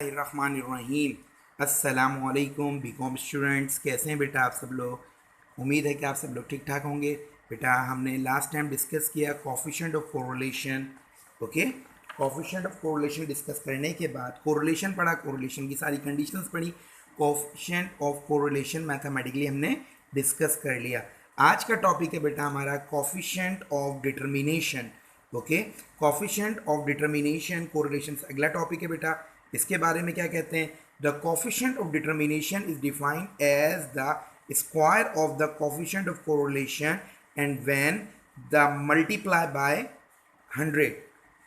रहीम। अस्सलामुअलैकुम BCom students, कैसे हैं बेटा आप सब लोग। उम्मीद है कि आप सब लोग ठीक ठाक होंगे। बेटा हमने लास्ट टाइम डिस्कस किया coefficient of correlation. Okay, coefficient of correlation discuss करने के बाद कोरिलेशन पढ़ा, कोरिलेशन की सारी कंडीशंस पढ़ी, कोफिशिएंट ऑफ कोरिलेशन मैथमेटिकली हमने डिस्कस कर लिया। आज का टॉपिक है बेटा हमारा coefficient of determination. Okay, coefficient of determination correlation अगला टॉपिक है बेटा। इसके बारे में क्या कहते हैं, the coefficient of determination is defined as the square of the coefficient of correlation and when the multiply by 100।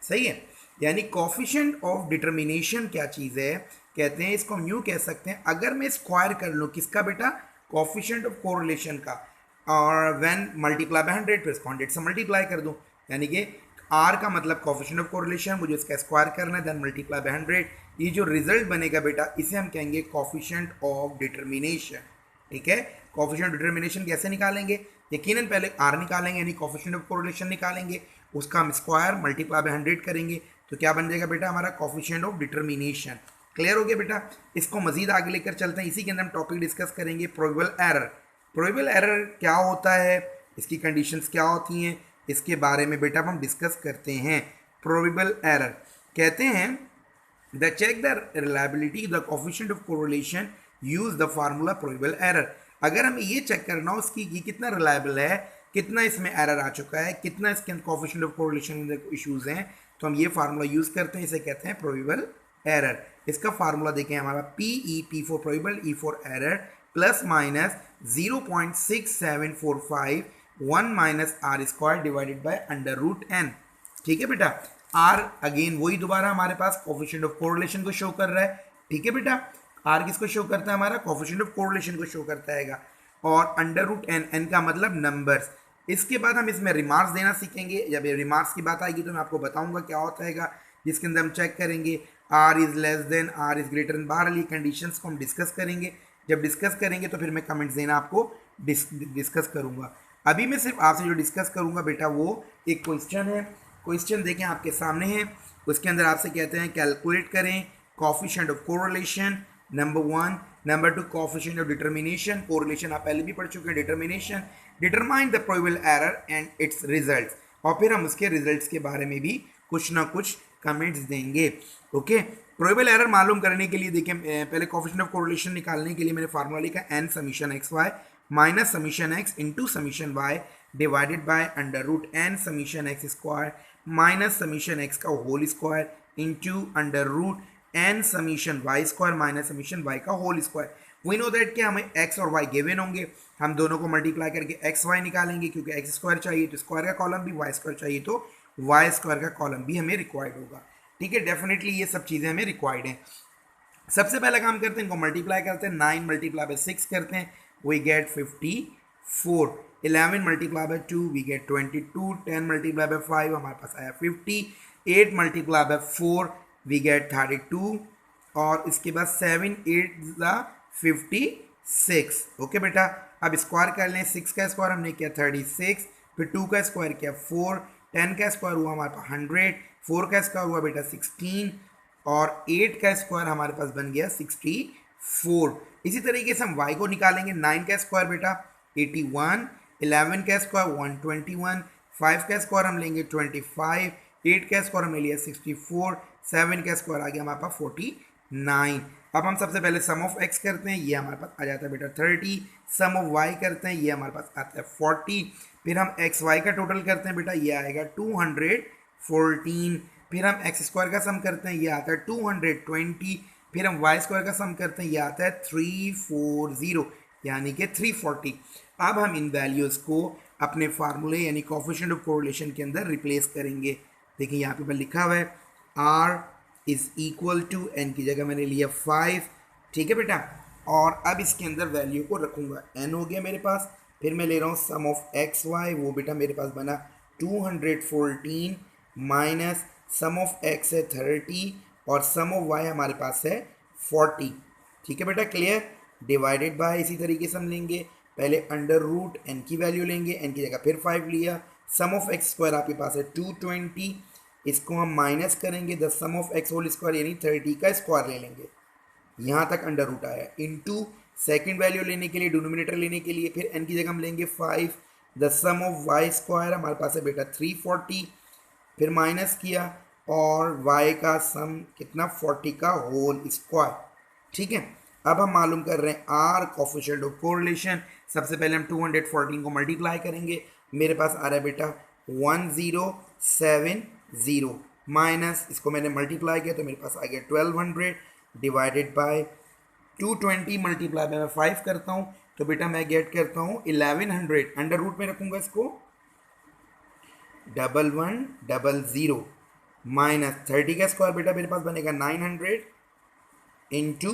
सही है, यानी कोफिशिएंट ऑफ डिटर्मिनेशन क्या चीज़ है, कहते हैं इसको हम यूँ कह सकते हैं, अगर मैं स्क्वायर कर लूँ किसका बेटा, कोफिशिएंट ऑफ कोरिलेशन का, और व्हेन मल्टीप्लाई बाय 100 तो इसको 100 से मल्टीप्लाई कर दूँ, यानी कि आर का मतलब कोफिशिएंट ऑफ कोरिलेशन, मुझे इसका स्क्वायर करना है, देन मल्टीप्लाई बाय 100। ये जो रिजल्ट बनेगा बेटा इसे हम कहेंगे कोफिशिएंट ऑफ डिटर्मिनेशन। ठीक है, कोफिशिएंट ऑफ डिटर्मिनेशन कैसे निकालेंगे, यकीनन पहले आर निकालेंगे यानी कोफिशिएंट ऑफ कोरिलेशन निकालेंगे, उसका हम स्क्वायर मल्टीप्लाई बाय 100 करेंगे तो क्या बन जाएगा बेटा हमारा कोफिशिएंट ऑफ डिटर्मिनेशन। क्लियर हो गया बेटा। इसको मजीद आगे लेकर चलते हैं, इसी के अंदर हम टॉपिक डिस्कस करेंगे प्रोबेबल एरर। प्रोबेबल एरर क्या होता है, इसकी कंडीशंस क्या होती हैं, इसके बारे में बेटा हम डिस्कस करते हैं। प्रोबेबल एरर कहते हैं the check the reliability the coefficient of correlation use the formula probable error. अगर हमें ये चेक करना हो इसकी ये कितना रिलायबल है, कितना इसमें एरर आ चुका है, कितना इसके अंदर कोफिशिएंट ऑफ कोरिलेशन के इश्यूज हैं, तो हम ये फार्मूला यूज करते हैं, इसे कहते हैं प्रोबेबल एरर। इसका फार्मूला देखें हमारा P for probable, E for error, plus minus 0.6745 1 minus R square divided by under root N. ठीक है बेटा, आर अगेन वही दोबारा हमारे पास कोफिशिएंट ऑफ कोरिलेशन को शो कर रहा है। ठीक है बेटा, आर किसको शो करता है, हमारा कोफिशिएंट ऑफ कोरिलेशन को शो करता है, और अंडर रूट एन, एन का मतलब नंबर्स। इसके बाद हम इसमें रिमार्क्स देना सीखेंगे। जब ये रिमार्क्स की बात आएगी तो मैं आपको बताऊंगा क्या होता है, जिसके अंदर हम चेक करेंगे R is less than, R is greater than, बहरहाल ये कंडीशंस को हम डिस्कस करेंगे। जब डिस्कस करेंगे तो फिर मैं कमेंट्स देना आपको डिस्कस करूंगा। अभी मैं सिर्फ आपसे जो डिस्कस करूंगा बेटा वो एक क्वेश्चन है। क्वेश्चन देखें आपके सामने है, उसके अंदर आपसे कहते हैं कैलकुलेट करें coefficient of correlation number 1, number 2 coefficient of determination. Correlation आप पहले भी पढ़ चुके हैं, determination, determine the probable error and it's results, और फिर हम उसके रिजल्ट्स के बारे में भी कुछ ना कुछ कमेंट्स देंगे। ओके, प्रोबेबल एरर मालूम करने के लिए देखें, पहले कोफिशिएंट ऑफ कोरिलेशन निकालने के लिए मैंने फार्मूला लिखा N summation X Y minus summation X into summation Y divided by under root N summation X square minus summation X का whole square into under root N summation Y square minus summation Y का whole square. We know that कि हमें x और Y given होंगे, हम दोनों को multiply करके एक्स वाई निकालेंगे, क्योंकि एक्स स्क्वायर चाहिए तो स्क्वायर का कॉलम भी, वाई स्क्वायर चाहिए तो वाई स्क्वायर का कॉलम भी हमें रिक्वायर्ड होगा। ठीक है, डेफिनेटली ये सब चीज़ें हमें रिक्वायर्ड हैं। सबसे पहला काम करते हैं, इनको मल्टीप्लाई करते हैं, 9 मल्टीप्लाई बाय 6 करते हैं, we get 54, 11 multiply by 2 we get 22, 10 multiply by 5 हमारे पास आया 50, 8 मल्टीप्लाई बाय 4 वी गेट 32, और इसके बाद 7 8 56। ओके बेटा, अब स्क्वायर कर लें, 6 का स्क्वायर हमने किया 36, फिर 2 का स्क्वायर किया 4, 10 का स्क्वायर हुआ हमारे पास 100, 4 का स्क्वायर हुआ बेटा 16, और 8 का स्क्वायर हमारे पास बन गया 64। इसी तरीके से हम y को निकालेंगे, 9 का स्क्वायर बेटा 81, 11 का स्क्वायर 121, 5 का स्क्वायर हम लेंगे 25, 8 का स्क्वायर हमने लिया 64, 7 का स्क्वायर आ गया हमारे पास 49। अब हम सबसे पहले सम ऑफ x करते हैं, ये हमारे पास आ जाता है बेटा 30, सम ऑफ y करते हैं, ये हमारे पास आता है 40, फिर हम एक्स वाई का टोटल करते हैं बेटा, ये आएगा 214, फिर हम एक्स स्क्वायर का सम करते हैं, ये आता है 220, फिर हम वाई स्क्वायर का सम करते हैं, ये आता है 340 यानी कि 340। अब हम इन वैल्यूज़ को अपने फार्मूले यानी कोफिशिएंट ऑफ कोरिलेशन के अंदर रिप्लेस करेंगे। देखिए यहाँ पे लिखा हुआ है R is equal to, N की जगह मैंने लिया 5। ठीक है बेटा, और अब इसके अंदर वैल्यू को रखूँगा, एन हो गया मेरे पास, फिर मैं ले रहा हूँ सम ऑफ एक्स वाई, वो बेटा मेरे पास बना 214 माइनस सम ऑफ एक्स है 30 और सम ऑफ वाई हमारे पास है 40। ठीक है बेटा, क्लियर, डिवाइडेड बाय इसी तरीके से हम लेंगे, पहले अंडर रूट एन की वैल्यू लेंगे, एन की जगह फिर 5 लिया, सम ऑफ एक्स स्क्वायर आपके पास है 220 इसको हम माइनस करेंगे, the sum of X whole square यानी 30 का स्क्वायर ले लेंगे, यहाँ तक अंडर रूट आया, इनटू सेकंड वैल्यू लेने के लिए, डिनोमिनेटर लेने के लिए, फिर n की जगह हम लेंगे 5, the sum of Y square हमारे पास है बेटा 340, फिर माइनस किया और y का सम कितना 40 का होल स्क्वायर। ठीक है, अब हम मालूम कर रहे हैं r कोफिशिएंट ऑफ कोरिलेशन। सबसे पहले हम 214 को मल्टीप्लाई करेंगे, मेरे पास आ रहा है बेटा 1070 माइनस इसको मैंने मल्टीप्लाई किया तो मेरे पास आ गया 1200 डिवाइडेड बाय 220 मल्टीप्लाई में मैं 5 करता हूँ तो बेटा मैं गेट करता हूँ 1100, अंडर रूट में रखूँगा इसको 1100 माइनस 30 का स्क्वायर बेटा मेरे पास बनेगा 900 into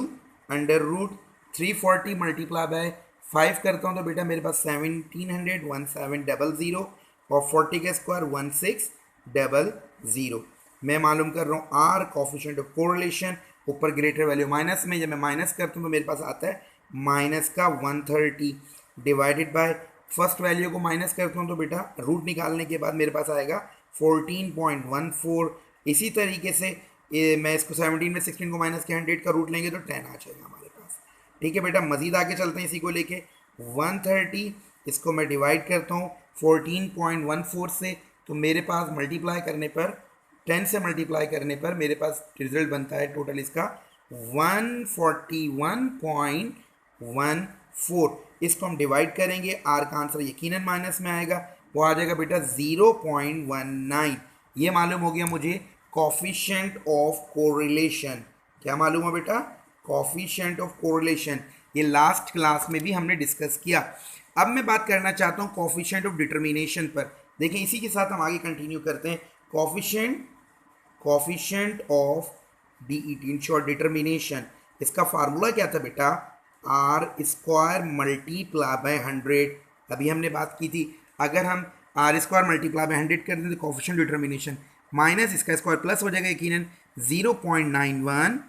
under root 340 multiply by 5 करता हूँ तो बेटा मेरे पास 1700 और 40 का स्क्वायर 1600। मैं मालूम कर रहा हूँ आर कोफिशिएंट ऑफ कोरिलेशन, ऊपर ग्रेटर वैल्यू माइनस में, जब मैं माइनस करता हूँ तो मेरे पास आता है माइनस का 130 डिवाइडेड बाय फर्स्ट वैल्यू को माइनस करता हूँ तो बेटा रूट निकालने के बाद मेरे पास आएगा 14.14। इसी तरीके से मैं इसको 17 में 16 को माइनस के 100 का रूट लेंगे तो 10 आ जाएगा हमारे पास। ठीक है बेटा, मजीद आगे चलते हैं, इसी को लेके 130 इसको मैं डिवाइड करता हूँ 14.14 से, तो मेरे पास मल्टीप्लाई करने पर 10 से मल्टीप्लाई करने पर मेरे पास रिजल्ट बनता है टोटल इसका 141.14। इसको हम डिवाइड करेंगे, आर का आंसर यकीनन माइनस में आएगा, वो आ जाएगा बेटा 0.19। ये मालूम हो गया मुझे कोफिशिएंट ऑफ कोरिलेशन। क्या मालूम है बेटा? Coefficient of correlation. ये लास्ट क्लास में भी हमने डिस्कस किया। अब मैं बात करना चाहता हूँ कोफिशिएंट ऑफ डिटर्मिनेशन पर। देखें, इसी के साथ हम आगे कंटिन्यू करते हैं। Coefficient of DET in short determination, इसका फार्मूला क्या था बेटा? R square multiply by 100। अभी हमने बात की थी, अगर हम आर स्क्वायर मल्टीप्लाई बाय 100 कर दें तो कोफिशिएंट डिटर्मिनेशन माइनस इसका स्क्वायर प्लस हो जाएगा यकीनन 0.91।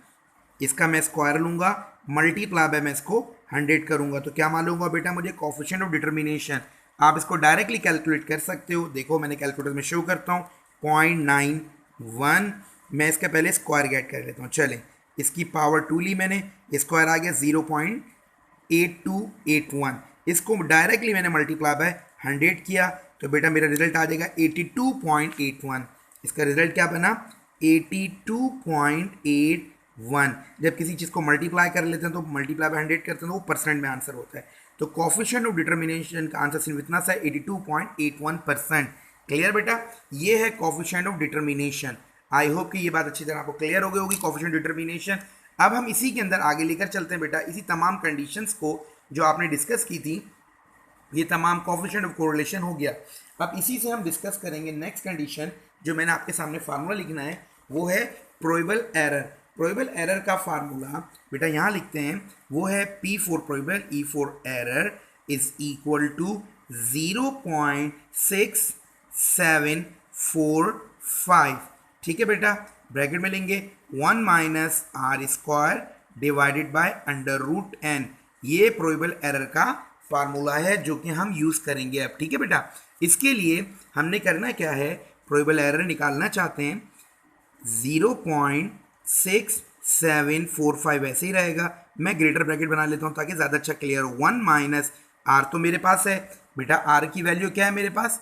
इसका मैं स्क्वायर लूँगा, मल्टीप्लाई बाय मैं इसको 100 करूँगा तो क्या मालूम होगा बेटा मुझे? Coefficient of determination. आप इसको डायरेक्टली कैलकुलेट कर सकते हो। देखो मैंने कैलकुलेटर में शो करता हूँ 0.91। मैं इसका पहले स्क्वायर गेट कर लेता हूँ। चलें, इसकी पावर 2 ली मैंने, स्क्वायर आ गया 0.8281। इसको डायरेक्टली मैंने मल्टीप्लाई बाय 100 किया तो बेटा मेरा रिजल्ट आ जाएगा 82.81। इसका रिजल्ट क्या बना? 82.81। जब किसी चीज़ को मल्टीप्लाई कर लेते हैं तो मल्टीप्लाई बाय 100 करते हैं तो वो परसेंट में आंसर होता है। तो कोफिशिएंट ऑफ डिटर्मिनेशन का आंसर सिर्फ इतना सा 82.81%। क्लियर बेटा? ये है coefficient of determination. I hope कि ये बात अच्छी तरह आपको क्लियर हो गई होगी, कोफिशिएंट डिटर्मिनेशन। अब हम इसी के अंदर आगे लेकर चलते हैं बेटा, इसी तमाम कंडीशंस को जो आपने डिस्कस की थी, ये तमाम कोफिशिएंट ऑफ कोरिलेशन हो गया। अब इसी से हम डिस्कस करेंगे नेक्स्ट कंडीशन, जो मैंने आपके सामने फार्मूला लिखना है, वो है प्रोबेबल एरर। प्रोबेबल एरर का फार्मूला बेटा यहाँ लिखते हैं, वो है P for probable, E for error is equal to 0.6745। ठीक है बेटा, ब्रैकेट में लेंगे 1 minus R square divided by under root n। ये प्रोबेबल एरर का फार्मूला है जो कि हम यूज़ करेंगे अब। ठीक है बेटा, इसके लिए हमने करना क्या है, प्रोबेबल एरर निकालना चाहते हैं 0.6745 ऐसे ही रहेगा। मैं ग्रेटर ब्रैकेट बना लेता हूँ ताकि ज़्यादा अच्छा क्लियर हो। 1 माइनस आर तो मेरे पास है बेटा, आर की वैल्यू क्या है मेरे पास?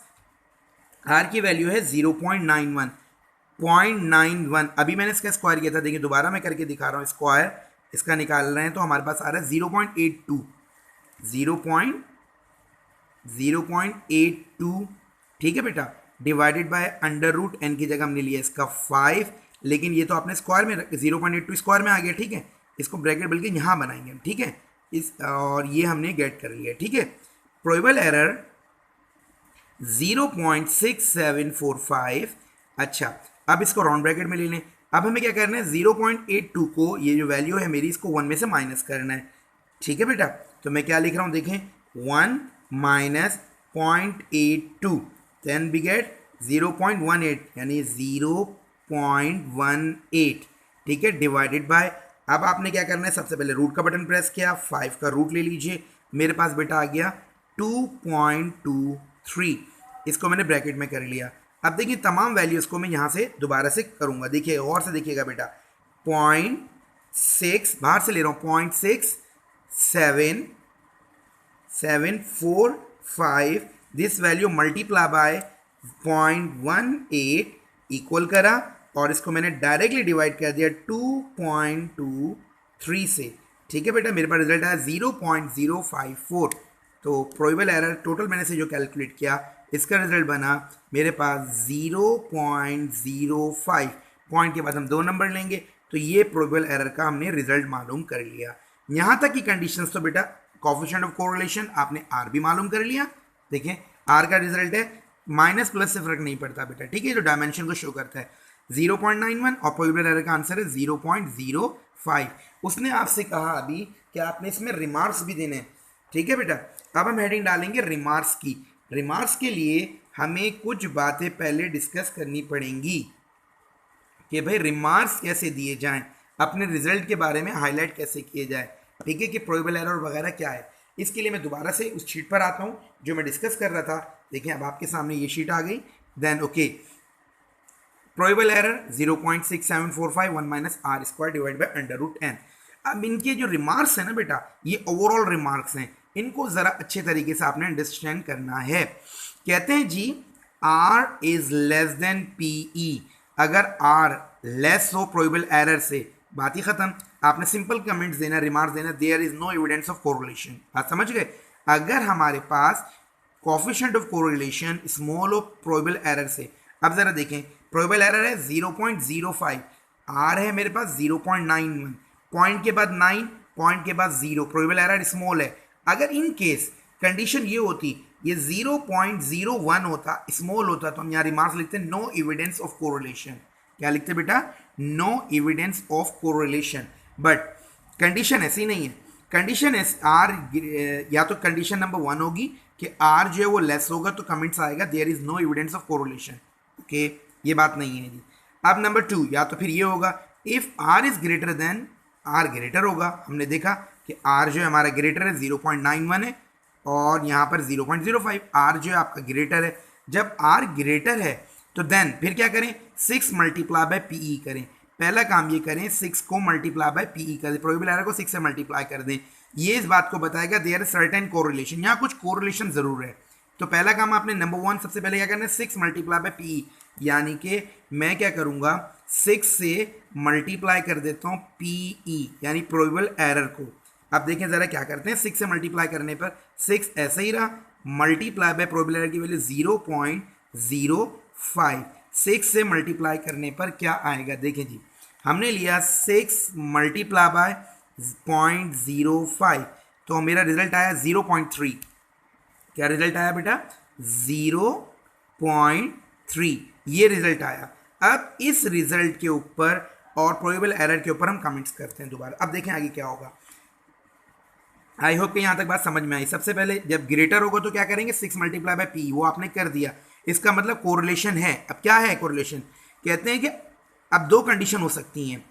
आर की वैल्यू है 0.91। अभी मैंने इसका स्क्वायर किया था, देखिए दोबारा मैं करके दिखा रहा हूँ। स्क्वायर इसका निकाल रहे हैं तो हमारे पास आ रहा है 0.82। ठीक है बेटा, divided by under root n की जगह हमने लिया इसका 5, लेकिन ये तो आपने स्क्वायर में 0.82 स्क्वायर में आ गया। ठीक है, इसको ब्रैकेट बल्कि यहाँ बनाएंगे हम। ठीक है, इस और ये हमने गेट कर लिया। ठीक है, प्रोबेबल एरर 0.6745। अच्छा, अब इसको राउंड ब्रैकेट में ले लें। अब हमें क्या करना है, 0.82 को, ये जो वैल्यू है मेरी, इसको 1 में से माइनस करना है। ठीक है बेटा, तो मैं क्या लिख रहा हूँ देखें, 1 माइनस 0.82, देन वी गेट 0.18 यानी 0.18। ठीक है, डिवाइडेड बाय, अब आपने क्या करना है, सबसे पहले रूट का बटन प्रेस किया, 5 का रूट ले लीजिए, मेरे पास बेटा आ गया 2.23। इसको मैंने ब्रैकेट में कर लिया। अब देखिए तमाम वैल्यूज़ को मैं यहाँ से दोबारा से करूँगा, देखिए और से देखिएगा बेटा, 0.6 बाहर से ले रहा हूँ, 0.6745 this value multiply by 0.18 equal करा और इसको मैंने डायरेक्टली डिवाइड कर दिया 2.23 से। ठीक है बेटा, मेरे पास रिजल्ट आया 0.054। तो प्रोबेबल एरर टोटल मैंने से जो कैलकुलेट किया इसका रिजल्ट बना मेरे पास 0.05। पॉइंट के बाद हम 2 नंबर लेंगे, तो ये प्रोबेबल एरर का हमने रिजल्ट मालूम कर लिया। यहाँ तक की कंडीशंस तो बेटा कोएफिशिएंट ऑफ कोरिलेशन आपने आर भी मालूम कर लिया। देखें आर का रिजल्ट है माइनस प्लस से फर्क नहीं पड़ता बेटा, ठीक है, जो डायमेंशन को शो करता है 0.91 और प्रोबेबल एरर का आंसर है 0.05। उसने आपसे कहा अभी कि आपने इसमें रिमार्क्स भी देने हैं, ठीक है बेटा। अब हम हेडिंग डालेंगे रिमार्क्स की। रिमार्क्स के लिए हमें कुछ बातें पहले डिस्कस करनी पड़ेंगी कि भाई रिमार्क्स कैसे दिए जाएं, अपने रिजल्ट के बारे में हाईलाइट कैसे किए जाए, ठीक है, कि प्रोबेबल एरर वगैरह क्या है। इसके लिए मैं दोबारा से उस शीट पर आता हूं जो मैं डिस्कस कर रहा था। देखिए अब आपके सामने ये शीट आ गई। Then okay, probable error 0.6745 1 minus R square divide by √n। अब इनके जो रिमार्क्स है ना बेटा, ये ओवरऑल रिमार्क्स हैं, इनको ज़रा अच्छे तरीके से आपने अंडरस्टैंड करना है। कहते हैं जी R is less than PE, अगर R लेस हो प्रोबेबल एरर से, बात ही खत्म। आपने सिंपल कमेंट्स देना, रिमार्क्स देना, there is no evidence of correlation. बात समझ गए। अगर हमारे पास coefficient of correlation small of probable error से, अब जरा देखें प्रोबेबल एरर है 0.05, R है मेरे पास 0.91, पॉइंट के बाद 9, पॉइंट के बाद 0, प्रोबेबल एरर स्मॉल है। अगर इन केस कंडीशन ये होती, ये 0.01 होता, स्मॉल होता, तो हम यहाँ रिमार्क्स लिखते हैं नो एविडेंस ऑफ कोरिलेशन। क्या लिखते बेटा? No evidence of correlation. But condition ऐसी नहीं है। कंडीशन है आर, या तो कंडीशन नंबर 1 होगी कि आर जो है वो लेस होगा, तो कमेंट्स आएगा there is no evidence of correlation. Okay, ये बात नहीं है जी। अब नंबर 2, या तो फिर ये होगा if R is greater than, R greater होगा, हमने देखा कि आर जो है हमारा ग्रेटर है 0.91 है और यहाँ पर 0.05, आर जो है आपका ग्रेटर है। जब आर ग्रेटर है तो देन फिर क्या करें, 6 मल्टीप्लाई बाय PE करें। पहला काम ये करें 6 को मल्टीप्लाई बाय PE कर दें, प्रोबेबल एरर को 6 से मल्टीप्लाई कर दें। ये इस बात को बताएगा देयर इज सर्टेन कोरिलेशन, यहाँ कुछ कोरिलेशन जरूर है। तो पहला काम आपने नंबर 1 सबसे पहले क्या करना है, 6 मल्टीप्लाई बाय PE, यानी कि मैं क्या करूँगा 6 से मल्टीप्लाई कर देता हूँ PE यानी प्रोबेबल एरर को। अब देखें ज़रा क्या करते हैं, 6 से मल्टीप्लाई करने पर 6 ऐसा ही रहा, मल्टीप्लाई बाय प्रोबेबल एरर की वैल्यू 0.05, 6 से मल्टीप्लाई करने पर क्या आएगा, देखें जी हमने लिया 6 मल्टीप्लाई बाय 0.05, तो मेरा रिजल्ट आया 0.3। क्या रिजल्ट आया बेटा? 0.3, ये रिजल्ट आया। अब इस रिजल्ट के ऊपर और प्रोबेबल एरर के ऊपर हम कमेंट्स करते हैं दोबारा। अब देखें आगे क्या होगा। आई होप कि यहाँ तक बात समझ में आई। सबसे पहले जब ग्रेटर होगा तो क्या करेंगे, 6 मल्टीप्लाई बाय PE, वो आपने कर दिया, इसका मतलब कोरिलेशन है। अब क्या है कोरिलेशन? कहते हैं कि अब 2 कंडीशन हो सकती हैं,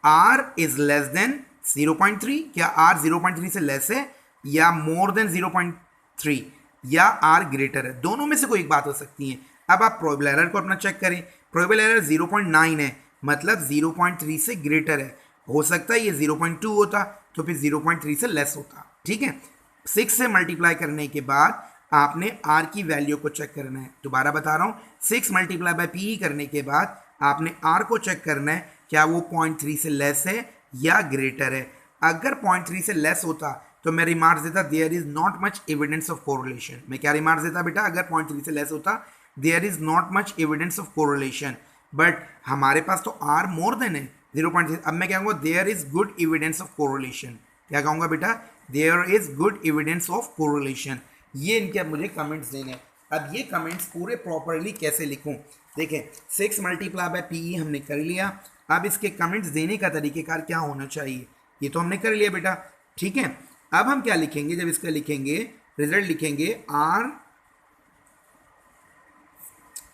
R इज लेस देन 0.3, क्या R 0.3 से लेस है, या मोर देन 0.3, या R ग्रेटर है। दोनों में से कोई एक बात हो सकती है। अब आप प्रोबेबल एरर को अपना चेक करें, प्रोबेबल एरर 0.9 है, मतलब 0.3 से ग्रेटर है। हो सकता है ये 0.2 होता तो फिर 0.3 से लेस होता, ठीक है। 6 से मल्टीप्लाई करने के बाद आपने R की वैल्यू को चेक करना है। दोबारा बता रहा हूँ, 6 मल्टीप्लाई बाय PE करने के बाद आपने R को चेक करना है, क्या वो 0.3 से लेस है या ग्रेटर है। अगर 0.3 से लेस होता तो मैं रिमार्क्स देता there is not much evidence of correlation. मैं क्या रिमार्क्स देता बेटा? अगर 0.3 से लेस होता there is not much evidence of correlation, but हमारे पास तो R मोर देन है 0.3। अब मैं क्या कहूँगा, there is good evidence of correlation. क्या कहूँगा बेटा? There is good evidence of correlation. ये इनके अब मुझे कमेंट्स देने। अब ये कमेंट्स पूरे प्रॉपरली कैसे लिखूं, देखें 6 मल्टीप्लाई बाय PE हमने कर लिया। अब इसके कमेंट्स देने का तरीकेकार क्या होना चाहिए, ये तो हमने कर लिया बेटा, ठीक है। अब हम क्या लिखेंगे, जब इसका लिखेंगे रिजल्ट लिखेंगे R,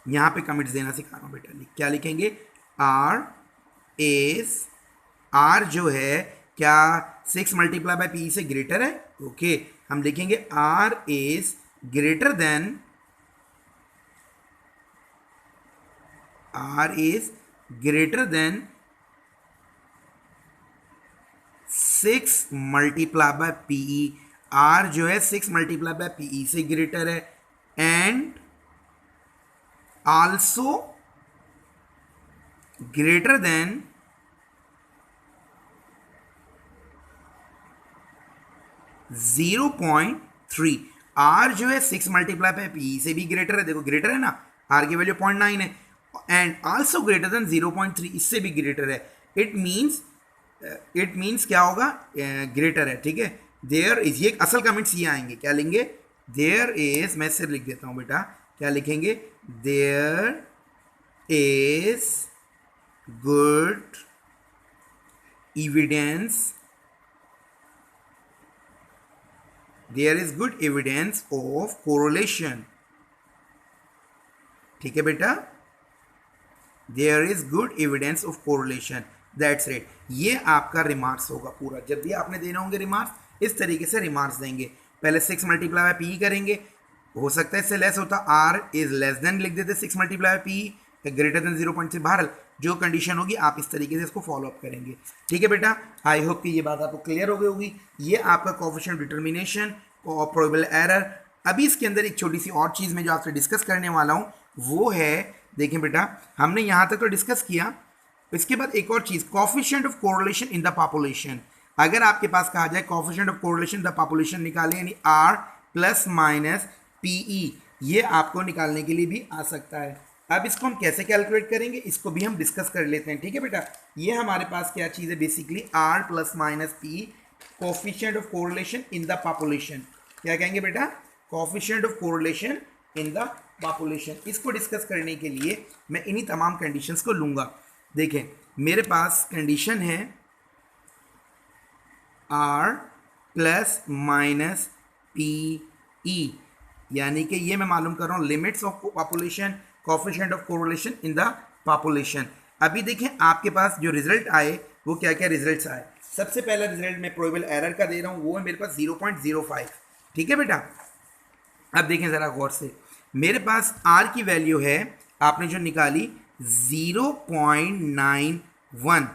यहाँ पे कमेंट्स देना सिखा रहा हूँ बेटा, क्या लिखेंगे, R जो है क्या 6 मल्टीप्लाई बाय PE से ग्रेटर है। ओके, हम लिखेंगे R is greater than R is greater than 6 multiply by PE, R जो है 6 मल्टीप्लाई बाय पीई से ग्रेटर है, and also greater than 0.3। R जो है 6 मल्टीप्लाई बाय पी से भी ग्रेटर है, देखो ग्रेटर है ना, R की वैल्यू 0.9 है, एंड आल्सो ग्रेटर देन 0.3, इससे भी ग्रेटर है। इट मीन्स क्या होगा, ग्रेटर है, ठीक है। देयर इज, ये असल कमेंट्स ये आएंगे, क्या लेंगे, देयर इज, मैं सिर्फ लिख देता हूं बेटा, क्या लिखेंगे, there is good evidence, there is good evidence of correlation, ठीक है बेटा, there is good evidence of correlation, that's it। ये आपका रिमार्क्स होगा पूरा, जब भी आपने देने होंगे रिमार्क्स इस तरीके से रिमार्क्स देंगे। पहले 6 मल्टीप्लाई बाय पी करेंगे, हो सकता है इससे लेस होता, R इज लेस देन लिख देते 6 multiply by P, greater than 0.3, बहरहाल जो कंडीशन होगी आप इस तरीके से इसको फॉलो अप करेंगे, ठीक है बेटा। आई होप कि ये बात आपको क्लियर हो गई होगी। ये आपका कोएफिशिएंट डिटर्मिनेशन और प्रोबेबल एरर। अभी इसके अंदर एक छोटी सी और चीज़ मैं जो आपसे डिस्कस करने वाला हूँ वो है, देखें बेटा, हमने यहाँ तक तो डिस्कस किया, इसके बाद एक और चीज़, coefficient of correlation in the population. अगर आपके पास कहा जाए coefficient of correlation in the population निकालें, यानी R प्लस माइनस PE, ये आपको निकालने के लिए भी आ सकता है। अब इसको हम कैसे कैलकुलेट करेंगे, इसको भी हम डिस्कस कर लेते हैं, ठीक है बेटा। ये हमारे पास क्या चीज़ है, basically R plus minus PE, coefficient of correlation in the population. क्या कहेंगे बेटा, coefficient of correlation in the population. इसको डिस्कस करने के लिए मैं इन्हीं तमाम कंडीशंस को लूँगा। देखें मेरे पास कंडीशन है R प्लस माइनस PE, यानी कि ये मैं मालूम कर रहा हूँ limits of population, coefficient of correlation in the population. अभी देखें आपके पास जो रिजल्ट आए वो क्या क्या रिजल्ट्स आए। सबसे पहला रिजल्ट मैं प्रोबेबल एरर का दे रहा हूँ, वो है मेरे पास 0.05, ठीक है बेटा। अब देखें ज़रा गौर से, मेरे पास R की वैल्यू है, आपने जो निकाली 0.91,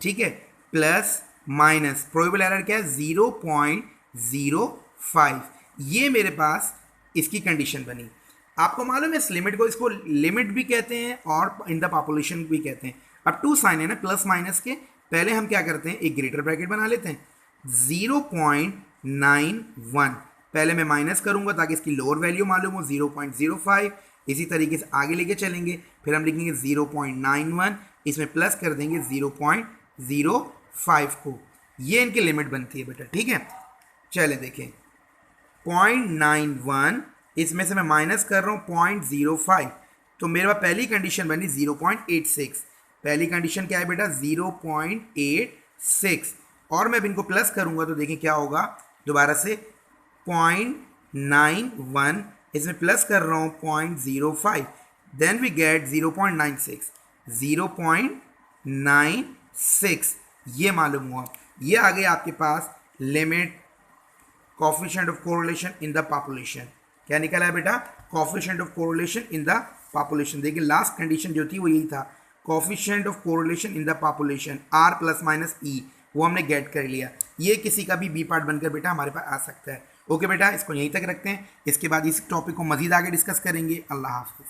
ठीक है, प्लस माइनस प्रोबेबल एरर क्या है 0.05, ये मेरे पास इसकी कंडीशन बनी। आपको मालूम है इस लिमिट को, इसको लिमिट भी कहते हैं और इन द पॉपुलेशन भी कहते हैं। अब टू साइन है ना प्लस माइनस के, पहले हम क्या करते हैं, एक ग्रेटर ब्रैकेट बना लेते हैं, 0.91 पहले मैं माइनस करूंगा ताकि इसकी लोअर वैल्यू मालूम हो 0.05, इसी तरीके से आगे लेके चलेंगे, फिर हम लिखेंगे 0.91, इसमें प्लस कर देंगे 0.05 को, ये इनकी लिमिट बनती है बेटा, ठीक है। चले देखें 0.91, इसमें से मैं माइनस कर रहा हूँ 0.05, तो मेरे पास पहली कंडीशन बनी 0.86, पहली कंडीशन क्या है बेटा 0.86, और मैं इनको प्लस करूंगा तो देखें क्या होगा, दोबारा से 0.91, इसमें प्लस कर रहा हूँ 0.05, देन वी गेट 0.96, 0.96 ये मालूम हुआ। ये आ गया आपके पास limit coefficient of correlation in the population. क्या निकला है बेटा, coefficient of correlation in the population. देखिए लास्ट कंडीशन जो थी वो यही था, coefficient of correlation in the population R plus minus E, वो हमने गेट कर लिया। ये किसी का भी बी पार्ट बनकर बेटा हमारे पास आ सकता है। ओके बेटा, इसको यहीं तक रखते हैं, इसके बाद इस टॉपिक को मजीद आगे डिस्कस करेंगे। अल्लाह हाफ़िज़।